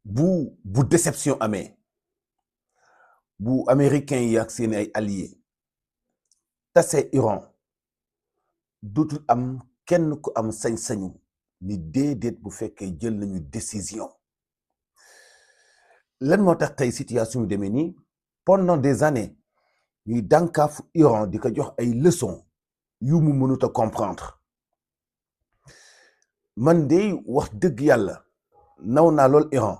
bu déception amee bu américains yi ak seen ay alliés tase Iran dootul am kenn ku am sañ-sañu ni déedéet bu fekkee jël nañu décision lan moo tax tey situation yu demee nii pendant des années ñuy dànkaafu Iran di ko jox ay leçons yu mu mënut a comprendre man de wax dëgg yàlla naw naa lool Iran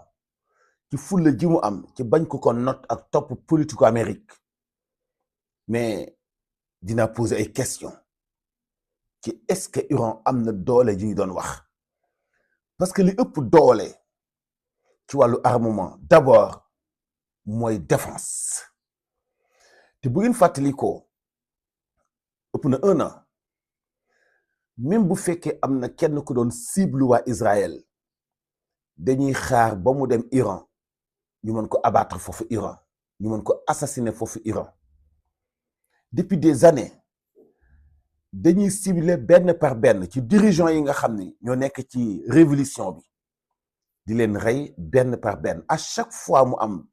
ci fulla ji mu am ci bañ ko ko not ak topp politico Amérique mais dina poser ay questions ci est-ce que Iran am na doole ji ñu doon wax parce que li ëpp doole ci wàllu armement d'abord mooy défense te bu ngeen fàttali ko ëpp na 1 an même bu fekkee am na kenn ku doon cible waa Israël dañuy xaar ba mu dem Iran ñu mën ko abattre foofu Iran ñu mën ko assassiner foofu Iran depuis des années dañuy cibler benn par benn ci dirigeants yi nga xam ni ñoo nekk ci révolution bi di leen rey benn par benn à chaque fois mu am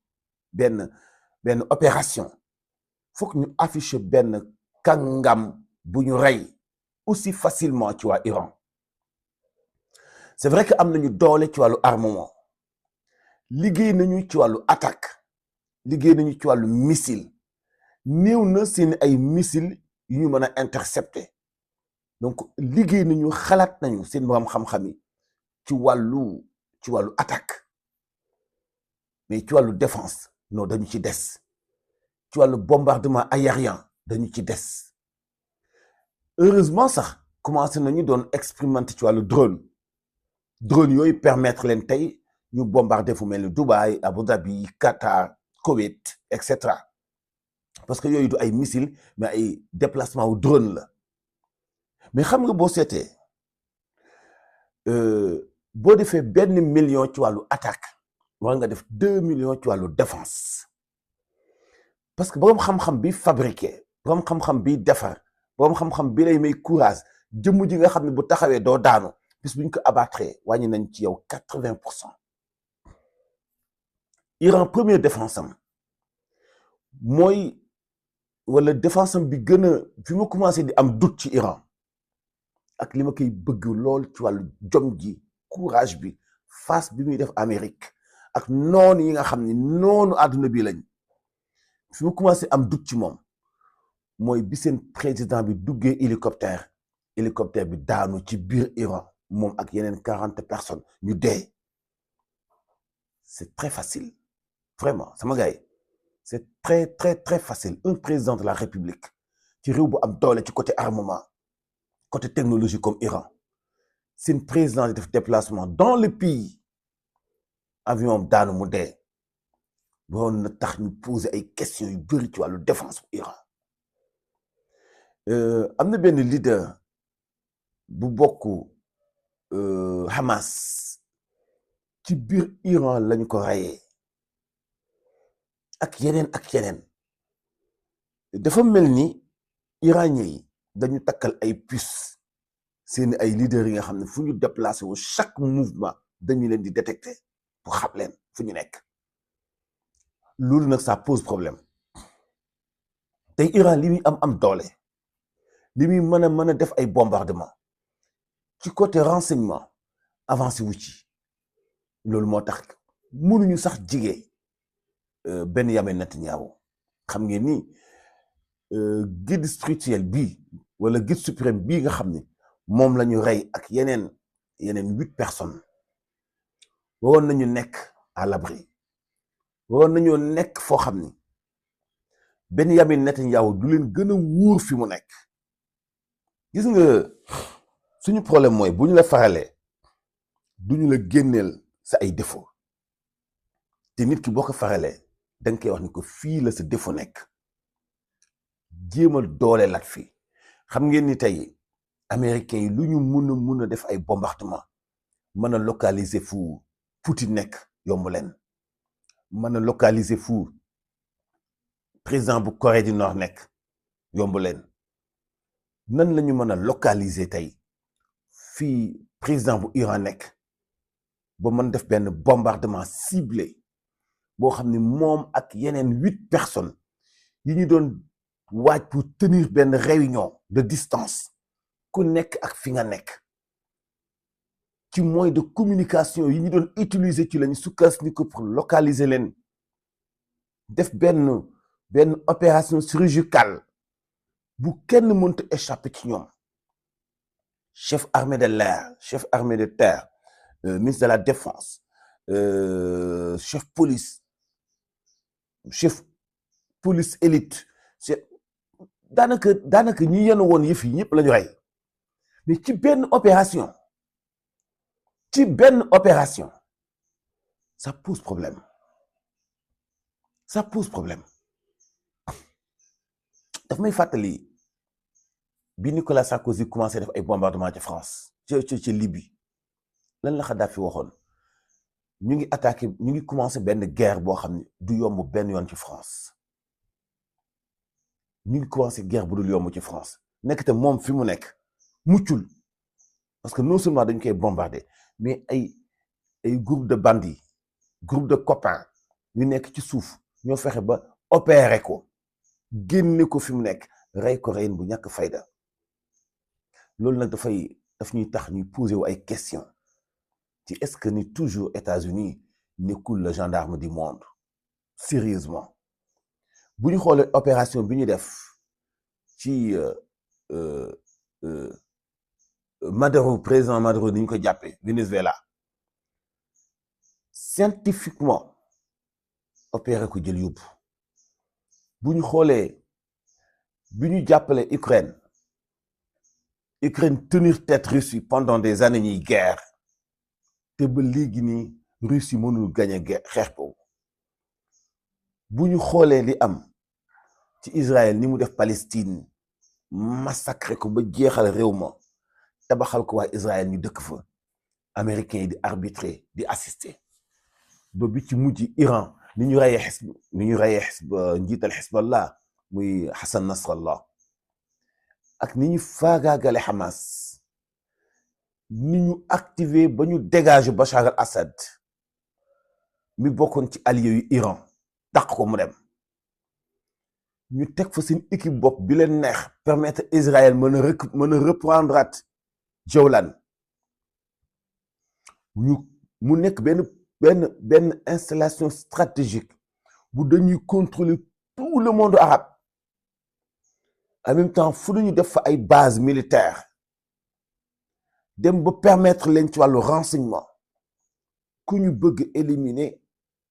benn opération foog ñu afficher benn kàngam bu ñu rey aussi facilement ci waa Iran c'est vrai que am nañu doole ci wàllu armement liggéey nañu ci wàllu attaque liggéey nañu ci wàllu missile néew na seen ay missile yu ñu mën a intercepter donc liggéey nañu xalaat nañu seen borom xam-xam yi ci wàllu attaque mais ci wàllu défense non dañu ci des ci wàllu bombardement aérien dañu ci des heureusement sax commencé nañu doon expérimenter ci wàllu drone yooyu permettre leen tey ñu bombarder fu mel ni Dubaï Abu Dhabi Qatar Koweït et cetera parce que yooyu du ay missile mais ay déplacement wu drone la mais xam nga boo seetee boo defee 1 million ci wàllu attaque war nga def 2 millions ci wàllu défense parce que boroom xam-xam bi fabriqué boroom xam-xam bi defar boroom xam-xam bi lay may courage jëmm ji nga xam ne bu taxawee doo daanu bis bu ñu ko abattre wàññi nañ ci yow 80%. Iran première défense am mooy wala défense am bi gën a fi ma commencé di am doute ci Iran ak li ma koy bëgg lool ci wàllu jom ji courage bi face bi muy def Amérique ak noonu yi nga xam ni noonu àdduna bi lañ fi ma commencé am doute ci moom mooy bi seen président bi duggee hélicoptère bi daanu ci biir Iran moom ak yeneen 40 personnes ñu dee. C'est très facile vraiment sama gars yi c'est très très très facile un président de la République ci réew bu am doole ci côté armement côté technologie comme Iran seen président di def déplacement dans le pays avion daanu mu dee waroon na tax ñu poser ay questions yu bëri ci wàllu défense bu Iran am na benn leader bu bokk Hamas ci biir Iran lañu ko rayee ak yeneen dafa mel ni iranien yi dañu takkal ay puces seeni ay leaders yi nga xam ne fu ñu déplacé wu chaque mouvement dañu leen di détecter pour xam leen fu ñu nekk loolu nag ça pose problème tey Iran li muy am doole li muy mën a def ay bombardement ci côté renseignement avancé wu ci loolu moo tax mënuñu sax jigee Benyamin Netanyahu xam ngeen ni guide spirituel bii wala guide suprême bii nga xam ni moom la ñu rey ak yeneen 8 personnes waroon nañu nekk à l'abri waroon nañoo nekk foo xam ni Benyamin Netanyahu du leen gën a wóor fi mu nekk gis nga suñu problème mooy bu ñu la faralee duñu la génneel sa ay défaut te nit ki boo ko faralee da nga koy wax ni ko fii la sa défaut nekk jéemal doole lat fi xam ngeen ni tey américains yi lu ñu mun a def ay bombardement mën a localiser fu Poutine nekk yomb leen mën a localiser fu président bu Corée du Nord nekk yomb leen nan la ñu mën a localiser tey fii président bu Iran nekk ba mën def benn bombardement ciblé boo xam ni moom ak yeneen 8 personnes yi ñu doon waaj pour tenir benn réunion de distance ku nekk ak fi nga nekk ci moyen de communication yi ñu doon utiliser ci lañu sukkandiku pour localiser leen def benn opération chirurgicale bu kenn mënta échapper ci ñoom chef armée de l'air chef armée de terre ministre de la défense chef police élite daanaka ñi yenn woon yëf yi ñëpp la ñu rey mais ci benn opération ça pose problème daf may fàttali bi Nicolas Sarkozy commencé def ay bombardement ci France ci Libye lan la Kadhafi waxoon ñu ngi commencé benn guerre boo xam ne du yomb benn yoon ci France ñu ngi commencé guerre bu dul yomb ci France nekk te moom fi mu nekk muccul parce que non seulement dañ koy bombarder mais ay groupe de bandits groupe de copains ñu nekk ci suuf ñoo fexe ba opérer ko génne ko fi mu nekk rey ko reyin bu ñàkk fayda loolu nag daf ñuy tax ñuy poser wu ay questions ci est-ce que ni toujours États-Unis nekkul le gendarme du monde sérieusement bu ñu xoolee opération bi ñu def ci Maduro président Maduro ni ñu ko jàppee Venezuela scientifiquement opéré ko jël yóbbu bu ñu xoolee bi ñu jàppale Ukraine tenir tête Russie pendant des années ñuy guerre te ba léegi nii Russie mënul gagner xeex boobu bu ñu xoolee li am ci Israël ni mu def Palestine massacré ko ba jeexal réew ma tabaxal ko waa Israël ñu dëkk fa américains yi di arbitrer di assister ba bi ci mujj Iran ni ñu reyee njiital Hezbollah muy Hassan Nasrallah ak ni ñu faagaagale Hamas ni ñu activé ba ñu dégager Bachar al-Assad mi bokkoon ci allié yu Iran dàq ko mu dem ñu teg fa seen équipe bopp bi leen neex permettre Israël mën a reprendre Jawlan mu nekk benn installation stratégique bu dañuy contrôler tout le monde arabe en même temps fu ñu def fa ay bases militaires dem ba permettre leen ci wàllu renseignement ku ñu bëgg éliminer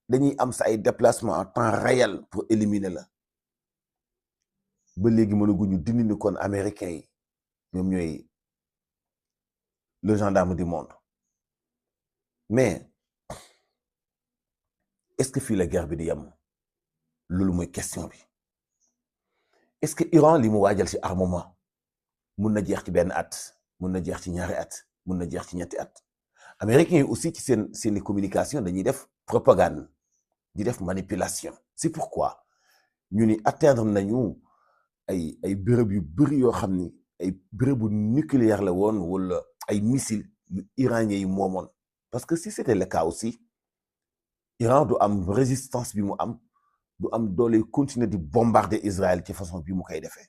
dañuy am sa ay déplacement en temps réel pour éliminer la ba léegi mënaguñu dindi ni kon américains yi ñoom ñooy le gendarme du monde mais est-ce que fii la guerre bi di yem loolu mooy question bi est-ce que Iran li mu waajal ci armement mun na jeex ci benn at mun na jeex ci ñaari at mun na jeex ci ñetti at américains yi aussi ci seeni communication dañuy def propagande di def manipulation c'est pourquoi ñu ni atteindre nañu ay béréb yu bëri yoo xam ni ay bérébu nucléaire la woon wala ay missiles yu iranien yi moomoon parce que si c'était le cas aussi Iran du am résistance bi mu am du am doole continuer di bombarder Israël ci façon bi mu koy defee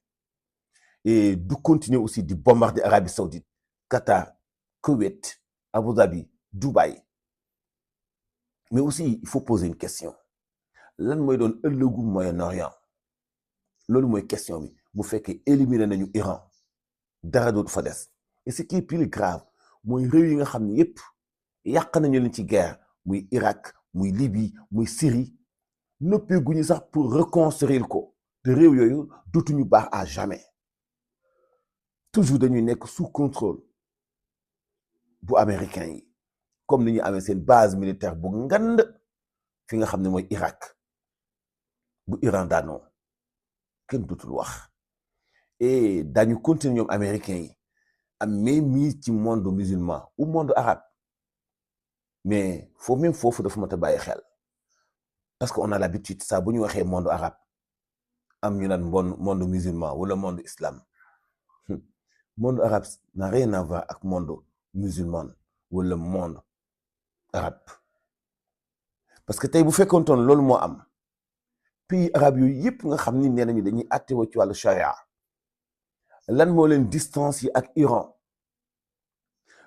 et du continuer aussi di bombarder Arabie Saoudite Qatar Koweït Abu Dhabi Dubaï mais aussi il faut poser une question lan mooy doon ëllëgu Moyen-Orient loolu mooy question bi bu fekkee éliminer nañu Iran dara dootu fa des et ce qui est plus grave mooy réew yi nga xam ne yépp yàq nañu leen ci guerre muy Irak muy Libye muy Syrie noppee guñu sax pour reconstruire ko te réew yooyu dootuñu baax à jamais toujours dañuy nekk sous contrôle bu américain yi comme ni ñu amee seen base militaire bu ngand fi nga xam ne mooy Irak bu Iran daanoo kenn dootul wax et dañu continuer ñoom américains yi am mainmise ci monde musulman ou monde arabe mais foofu dafa mat a bàyyi xel parce que on a l'habitude ça bu ñu waxee monde arabe am ñu naan monde musulman wala monde islam monde arabe n'a rien à voir ak monde musulman wala monde arabes parce que tey bu fekkoontoon loolu moo am pays arabes yooyu yëpp nga xam ni nee nañu dañuy àttewoo ci wàllu charia lan moo leen distance yi ak Iran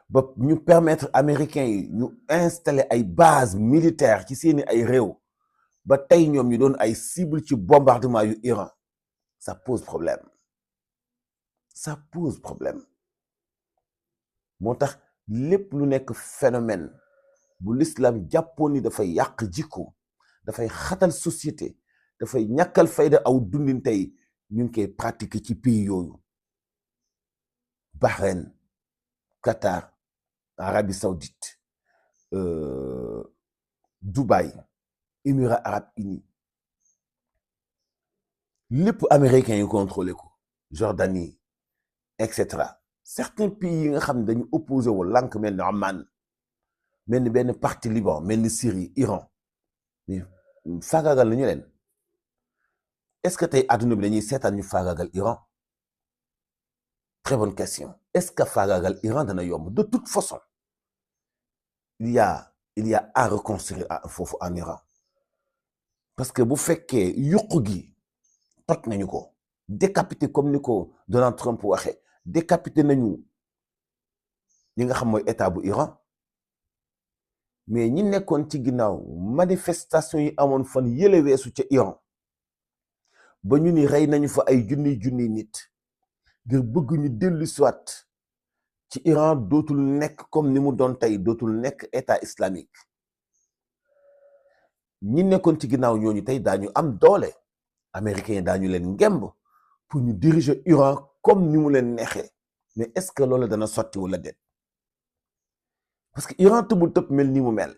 ba ñu permettre américains yi ñu installer ay bases militaires ci seeni ay réew ba tey ñoom ñu doon ay cible ci bombardement yu Iran ça pose problème moo tax lépp lu nekk phénomène bu l'islam jàppoon ni dafay yàq jikko dafay xatal société dafay ñàkkal fayda aw dundin tey ñu ngi koy pratiquer ci pays yooyu Bahreïn Qatar Arabie Saoudite Dubaï Émirats arabes unis lépp américains yi contrôlé ko Jordanie etc. certains pays yi nga xam ne dañu opposé wu lànk mel ni Oman mel ni benn partie Liban mel ni Syrie Iran mais faagaagal nañu leen est-ce que tey adduna bi dañuy seetaan ñu faagaagal Iran très bonne question est-ce que faagaagal Iran dana yomb de toute façon il y a à reconstruire foofu en Iran parce que bu fekkee yuq gi toj nañu ko décapité comme ni ko Donald Trump waxee décapité nañu ñi nga xam mooy état bu Iran mais ñi nekkoon ci ginnaaw manifestation yi amoon fan yële weesu ca Iran ba ñu ni rey nañu fa ay junniy nit ngir bëgg ñu dellu siwaat ci Iran dootul nekk comme ni mu doon tey dootul nekk état islamique ñi nekkoon ci ginnaaw ñooñu tey daañu am doole américains yi daañu leen ngemb pour ñu diriger Iran comme ni mu leen neexee mais est-ce que loolu dana sotti wala déet parce que Iran tëbul tëb mel ni mu mel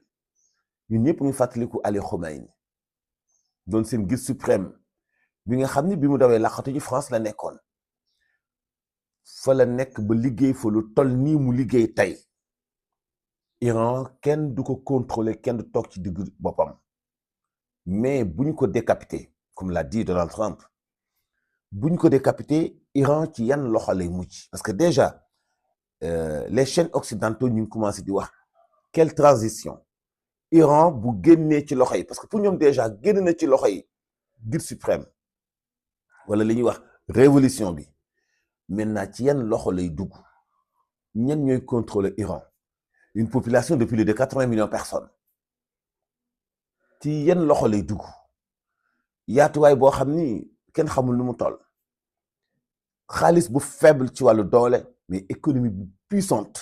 ñun ñëpp ñu fàttaliku Ali Khomeini doon seen guide suprême bi nga xam ni bi mu dawee laqatu ji France la nekkoon fa la nekk ba liggéey fa lu toll nii mu liggéey tey Iran kenn du ko contrôler kenn du toog ci diggu boppam mais bu ñu ko décapité comme l'a dit Donald Trump bu ñu ko décapité Iran ci yan loxo lay mujj parce que déjà les chaînes occidentaux ñu ngi commencé di wax quelle transition Iran bu génnee ci loxo yi parce que pour ñoom déjà génn na ci loxo yi guide suprême wala li ñuy wax révolution bi maintenant ci yan loxo lay dugg ñan ñooy contrôler Iran une population de plus de 80 millions de personnes ci yan loxo lay dugg yaatuwaay boo xam ni kenn xamul nu mu toll xaalis bu faible ci wàllu doole mais économie bu puissante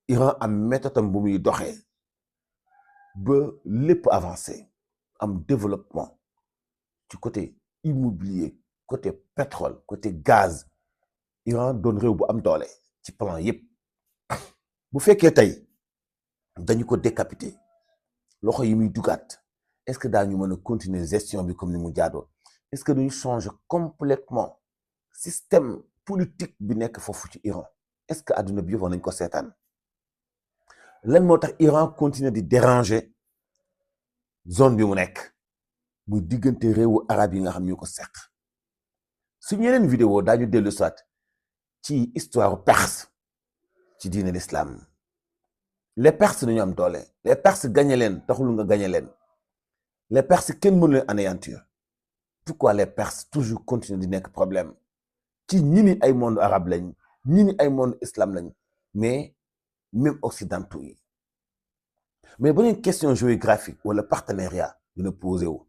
Iran am méthode am bu muy doxee ba lépp avancé am développement ci côté immobilier côté pétrole côté gaz Iran doon réew bu am doole ci plan yépp bu fekkee tey dañu ko décapité loxo yi muy dugaat est-ce que daañu mën a continuer gestion bi comme ni mu jaadoo est-ce que dañu changer complètement système politique bi nekk foofu ci Iran est-ce que adduna bi yëpp war nañ ko seetaan lan moo tax Iran continuer di déranger zone bi mu nekk muy diggante réewu arab yi nga xam ñu ko seq suñu yeneen vidéo daañu dellu soit ci histoire perse ci diine l'islam les perses dañu am doole les perses gagné leen taxul nga gagné leen les perses kenn mënu leen anéantir pourquoi les perses toujours continuer di nekk problème ci ñi ni ay monde arabe lañ ñi ni ay monde islam lañ mais même occidentaux yi mais beneen question géographique wala partenariat dina posé wu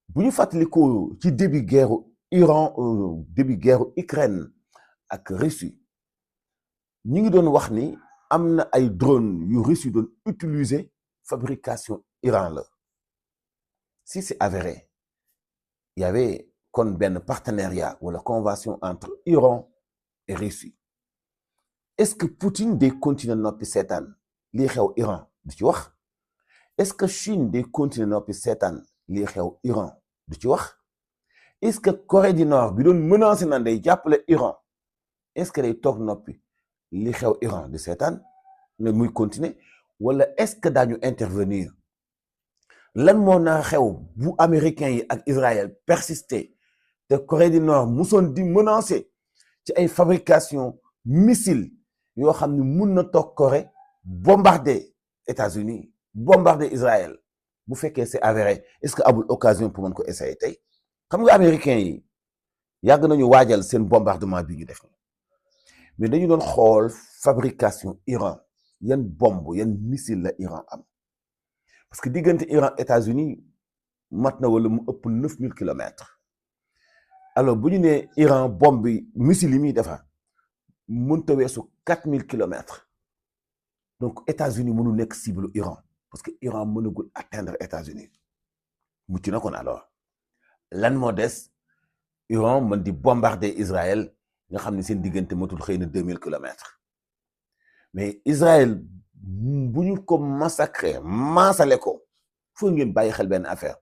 bu ñu fàttalikoo ci début guerre Iran début guerre Ukraine ak Russie ñi ngi doon wax ni am na ay drone yu Russie doon utiliser fabrication Iran la si c'est avéré il y avait kon benn partenariat wala convention entre Iran et Russie est-ce que Poutine day continuer noppi seetaan lii xew Iran du ci wax est-ce que Chine day continuer noppi seetaan lii xew Iran du ci wax est-ce que Corée du Nord bi doon menacé na day jàppale Iran est-ce que day toog noppi li xew Iran di seetaan mais muy continuer wala est-ce que daañu intervenir lan moo naa xew bu américains yi ak Israël persister te Corée du Nord musoon di menacer ci ay fabrication missile yoo xam ne mun na toog Corée bombarder États-Unis bombarder Israël bu fekkee c'est avéré est-ce que amul occasion pour mën ko essayer tey xam nga américains yi yàgg nañu waajal seen bombardement bi ñu def mais dañu doon xool fabrication Iran yan bombe yan missile la Iran am parce que diggante Iran États-Unis mat na wala mu ëpp 9000 kilomètres alors bu ñu nee Iran bombe bi missile yi muy defar mënta weesu 4000 kilomètres donc États-Unis mënu nekk cible Iran parce que Iran mënagul atteindre États-Unis mucc na kon alors lan moo des Iran mën di bombarder Israël nga xam ne seen diggante matul xëy na 2000 kilomètres mais Israël bu ñu ko massacré maasale ko foo ngeen bàyyi xel benn affaire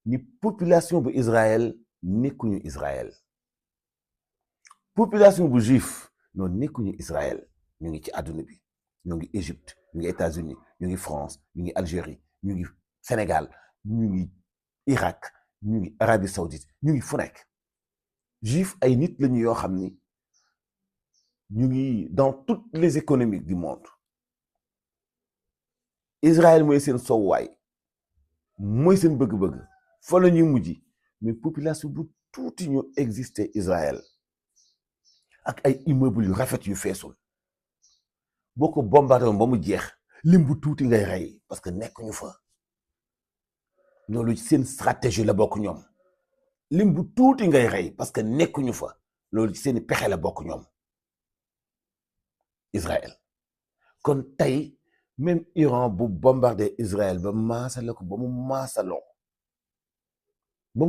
ni population bu Israël nekkuñu Israël population bu juif noonu nekkuñu Israël ñu ngi ci àdduna bi ñu ngi Égypte ñu ngi États-Unis ñu ngi France ñu ngi Algérie ñu ngi Sénégal ñu ngi Irak ñu ngi Arabie Saoudite ñu ngi fu nekk juif ay nit lañu yoo xam ni ñu ngi dans toutes les économies du monde Israël mooy seen sowwaay mooy seen bëgg-bëgg fa la ñuy mujj mais population bu tuuti ñu existé Israël ak ay immeubles yu rafet yu feesul boo ko bombardé woon ba mu jeex lim bu tuuti ngay rey parce que nekkuñu fa loolu seen stratégie la bokk ñoom lim bu tuuti ngay rey parce que nekkuñu fa loolu ci seeni pexe la bokk ñoom Israël kon tey même Iran bu bombardé Israël ba maasale ko ba mu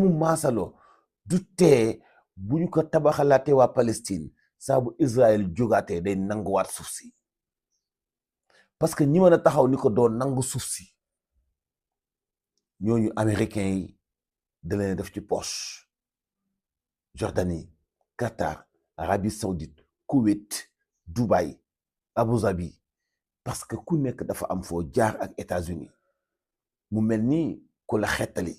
maasaloo du tee bu ñu ko tabaxalaatee waa Palestine saa bu Israël jógaatee day nanguwaat suuf si parce que ñi mën a taxaw ni ko doon nangu suuf si ñooñu américains yi da leen def ci poche Jordanie Qatar Arabie Saoudite Koweït Dubaï Abu Dhabi parce que ku nekk dafa am foo jaar ak États-Unis mu mel ni ku la xettali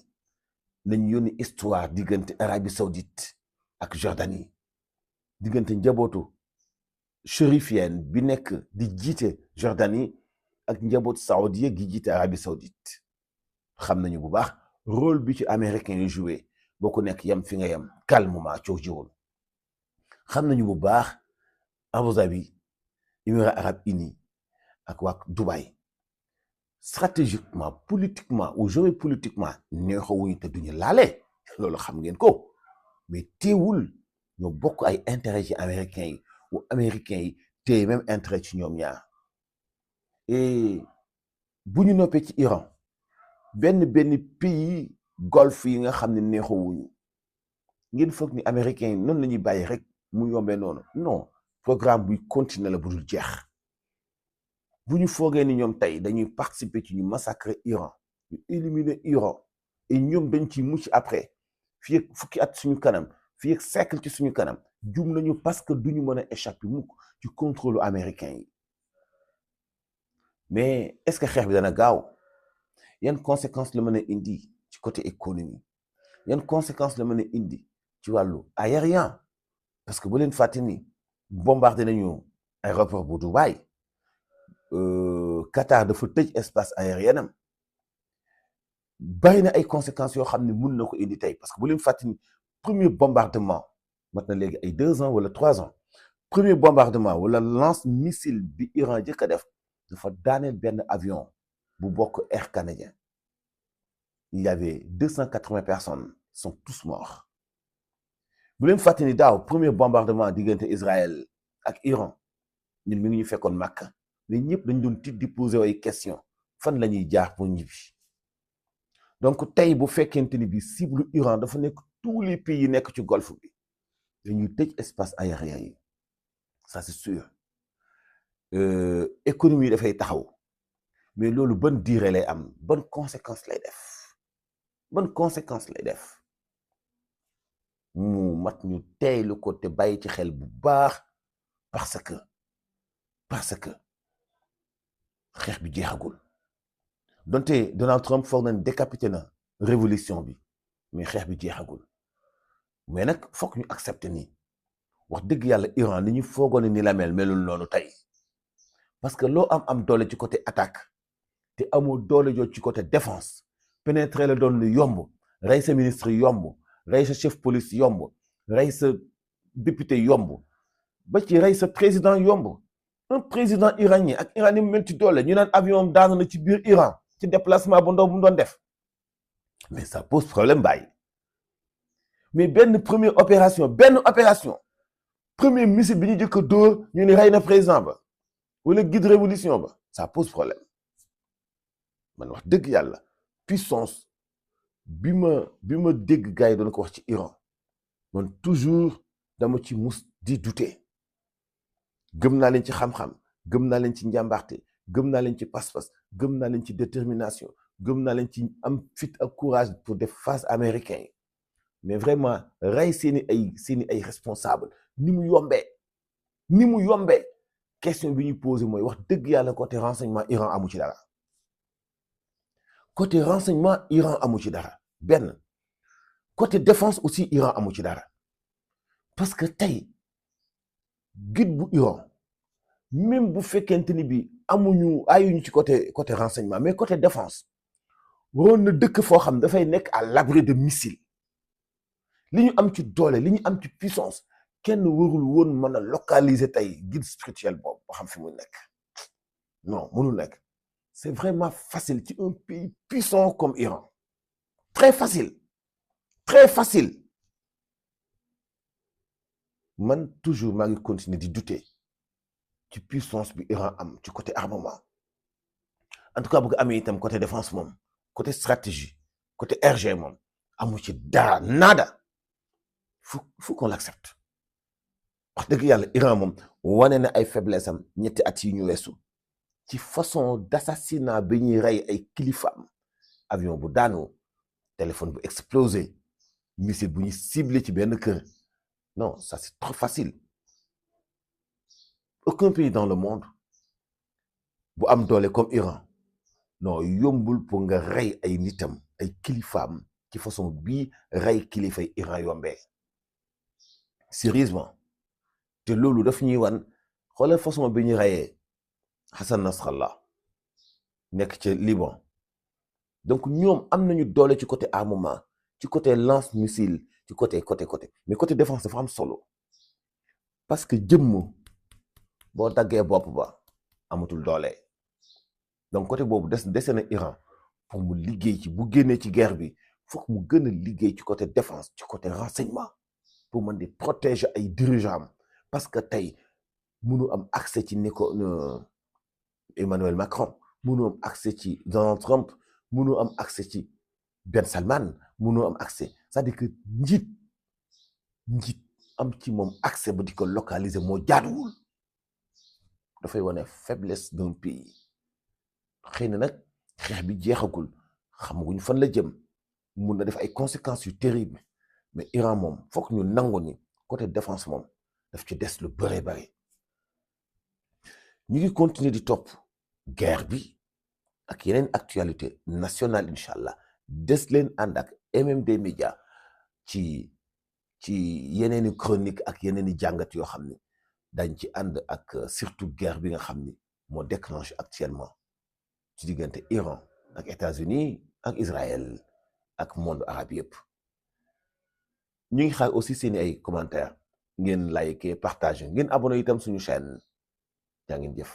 nañ yónni histoire diggante Arabie Saoudite ak Jordanie diggante njabootu chérifienne bi nekk di jiite Jordanie ak njabootu saoudien gi jiite Arabie Saoudite xam nañu bu baax rôle bi ci américain yu joué boo ko nekk yam fi nga yam calmement coow jiwul xam nañu bu baax Abu Dhabi Émirats arabes unis ak waa Dubaï stratégiquement politiquement ou géopolitiquement neexawuñu te duñu laale loolu xam ngeen ko mais teewul ñoo bokk ay intérêt ci américains yi ou américains yi te même intérêt ci ñoom ñaar et bu ñu noppee ci Iran benn pays golfe yi nga xam ne neexawuñu ngeen foog ni américains yi noonu la ñuy bàyyi rek mu yombee noonu non programme buy continuer la bu dul jeex bu ñu foogee ni ñoom tey dañuy participer ci ñu massacrer Iran ñu éliminer Iran et ñoom dañ ci mucc après fii ak fukki at suñu kanam fii ak siècle ci suñu kanam jum nañu parce que duñu mën a échapper mukk ci contrôle américain yi mais est-ce que xeex bi dana gaaw yan conséquences la mën a indi ci côté économie yan conséquences la mën a indi ci wàllu aérien parce que bu leen fàtte ni bombardé nañu aéroport bu Dubaï Qatar dafa tëj espace aérien am bari na ay conséquences yoo xam ne mun na ko indi tey parce que bu leen fàtte ni premier bombardement mat na léegi ay 2 ans wala 3 ans premier bombardement wala lance missile bi Iran jëkk a def dafa daaneel benn avion bu bokk Air Canadien il y avait 280 personnes sont tous morts bu leen fàtte ni daaw premier bombardement diggante Israël ak Iran ñun mi ngi ñu fekkoon Makka mais ñëpp dañ doon tiit di poser ay question fan la ñuy jaar pour ñibbi donc tey bu fekkente ni bi cible Iran dafa nekk tous les pays yi nekk ci golfe bi dañuy tëj espace aérien yi ça c'est sûr économie dafay taxaw mais loolu ban durée lay am ban conséquence lay def mu mat ñu teeylu ko te bàyyi ci xel bu baax parce que xeex bi jeexagul donte Donald Trump foog nañ décapité na révolution bi mais xeex bi jeexagul mais nag foog ñu accepter ni wax dëgg yàlla Iran ni ñu foogoon ni la melul noonu tey parce que loo am doole ci côté attaque te amoo doole joo ci côté défense pénétrer la doon lu yomb rey sa ministre yomb rey sa chef police yomb rey sa député yomb ba ci rey sa président yomb un président iranien ak Iran ni mu mel ci doole ñu naan avion daanu na ci biir Iran ci déplacement bu ndaw bu mu doon def mais ça pose problème bàyyi mais benn opération premier missile bi ñu jëkk a dóor ñu ni rey na président ba wala guide révolution ba ça pose problème man wax dëgg yàlla puissance bi ma dégg gars yi doon ko wax ci Iran man toujours dama ci mus di douter gëm naa leen ci xam-xam gëm naa leen ci njàmbaarte gëm naa leen ci pas-pas gëm naa leen ci détermination gëm naa leen ci am fit ak courage pour def face américain yi mais vraiment rey seeni ay responsable ni mu yombee question bi ñu posé mooy wax dëgg yàlla côté renseignement Iran amu ci dara benn côté défense aussi Iran amu ci dara parce que tey guide bu Iran même bu fekkente ni bi ayuñu ci côté renseignement mais côté défense waroon na dëkk foo xam dafay nekk à l'abri de missiles li ñu am ci doole li ñu am ci puissance kenn warul woon mën a localiser tey guide spirituel boobu ba xam fi mu nekk non mënul nekk c'est vraiment facile ci un pays puissant comme Iran très facile man toujours maa ngi continuer di douter ci puissance bi Iran am ci côté armement en tout cas bu ko amee itam côté défense moom côté stratégie côté RG moom amu ci dara nada faut qu'on l'accepte wax dëgg yàlla Iran moom wane na ay faiblesse am ñetti at yi ñu weesu ci façon d'assassinat bi ñuy rey ay kilifaam avion bu daanu téléphone bu explosé missile bu ñu ciblé ci benn kër non ça c'est trop facile aucun pays dans le monde bu am doole comme Iran non yombul pour nga rey ay nitam ay kilifaam ci façon bii rey kilifay Iran yombee sérieusement te loolu daf ñuy wan xoolal façon bi ñu reyee Hassan Nasrallah nekk ci Liban donc ñoom am nañu doole ci côté armement ci côté lance missile ci côté mais côté défense dafa am solo parce que jëmm boo daggee bopp ba amatul doole donc côté boobu dese na Iran pour mu liggéey ci bu génnee ci guerre bi foog mu gën a liggéey ci côté défense ci côté renseignement pour mën di protéger ay dirigeants parce que tey mënu am accès ci Emmanuel Macron mënu am accès ci Donald Trump mënu am accès ci Ben Salman mënu am accès c'est-à-dire que njiit am ci moom accès ba di ko localiser moo jaaduwul dafay wane faiblesse d'un pays xëy na nag xeex bi jeexagul xamaguñ fan la jëm mun na def ay conséquences yu terribles mais Iran moom foog ñu nangu ni côté défense moom daf ci des lu bëree bëri ñu ngi continuer di topp guerre bi ak yeneen actualité nationale incha allah des leen ànd ak MMD Média ci yeneeni chronique ak yeneeni jàngat yoo xam ni dañ ci ànd ak surtout guerre bi nga xam ni moo déclenché actuellement ci diggante Iran ak États-Unis ak Israël ak monde arabe yëpp ñu ngi xaar aussi seeni ay commentaires ngeen liker partager ngeen abonné itam suñu chaîne jaa ngeen jëf